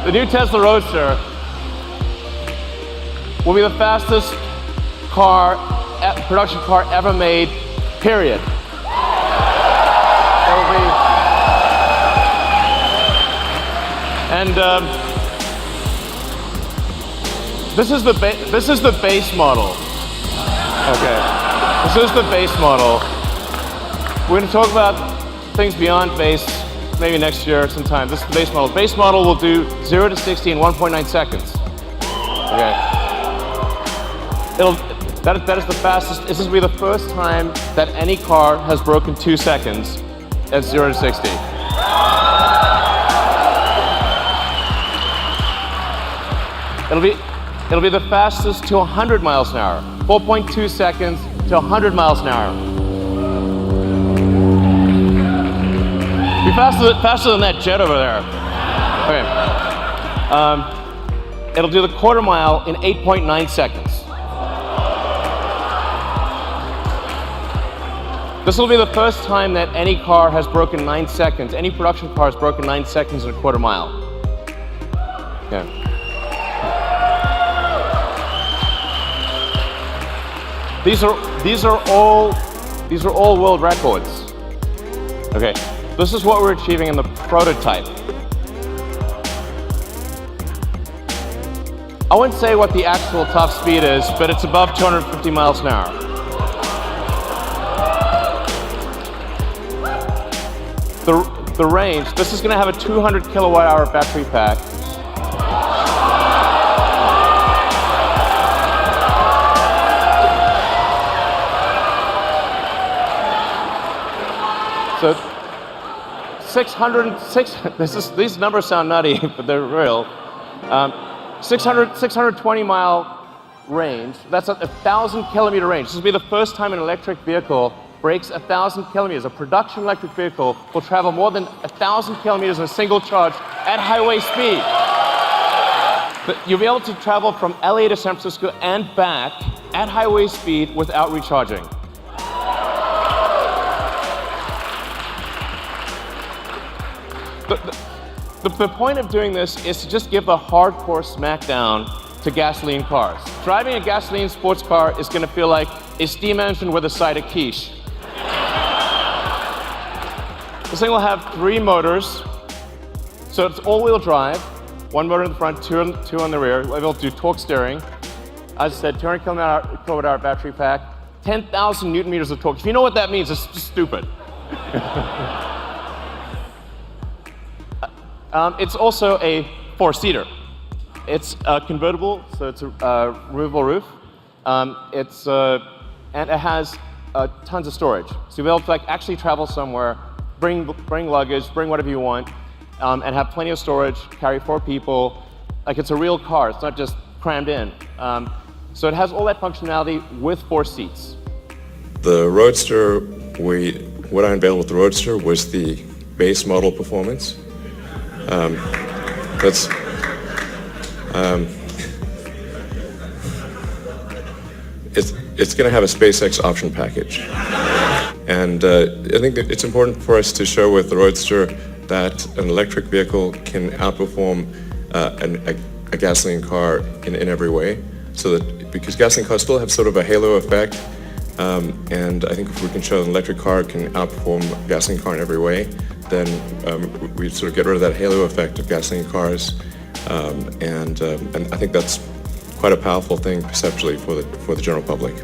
The new Tesla Roadster will be the fastest production car ever made, period. It'll be, and this is the base model. Okay, this is the base model. We're going to talk about things beyond base maybe next year sometime. This is the base model. Base model will do 0 to 60 in 1.9 seconds. Okay. That is the fastest. This will be the first time that any car has broken 2 seconds at 0 to 60. It'll be the fastest to 100 miles an hour. 4.2 seconds to 100 miles an hour. Be faster than that jet over there. Okay. It'll do the quarter mile in 8.9 seconds. This will be the first time that any car has broken 9 seconds. Any production car has broken 9 seconds in a quarter mile. Okay. These are all world records. Okay. This is what we're achieving in the prototype. I wouldn't say what the actual top speed is, but it's above 250 miles an hour. The range, this is going to have a 200 kilowatt hour battery pack. So 606, these numbers sound nutty, but they're real. 620 mile range, that's a 1,000 kilometer range. This will be the first time an electric vehicle breaks 1,000 kilometers. A production electric vehicle will travel more than 1,000 kilometers in a single charge at highway speed. But you'll be able to travel from LA to San Francisco and back at highway speed without recharging. The point of doing this is to just give a hardcore smackdown to gasoline cars. Driving a gasoline sports car is going to feel like a steam engine with a side of quiche. This thing will have 3 motors, so it's all-wheel drive. 1 motor in the front, 2 on the rear. We'll be able to do torque steering. As I said, 200 kilowatt hour battery pack, 10,000 newton meters of torque. If you know what that means, it's just stupid. It's also a 4-seater. It's convertible, so it's a removable roof. And it has tons of storage. So you'll be able to actually travel somewhere, bring luggage, bring whatever you want, and have plenty of storage, carry 4 people. Like, it's a real car, it's not just crammed in. So it has all that functionality with 4 seats. The Roadster, what I unveiled with the Roadster was the base model performance. It's going to have a SpaceX option package. And I think that it's important for us to show with the Roadster that an electric vehicle can outperform a gasoline car in every way. So that, because gasoline cars still have sort of a halo effect, and I think if we can show an electric car can outperform a gasoline car in every way, then we sort of get rid of that halo effect of gasoline cars, and I think that's quite a powerful thing perceptually for the general public.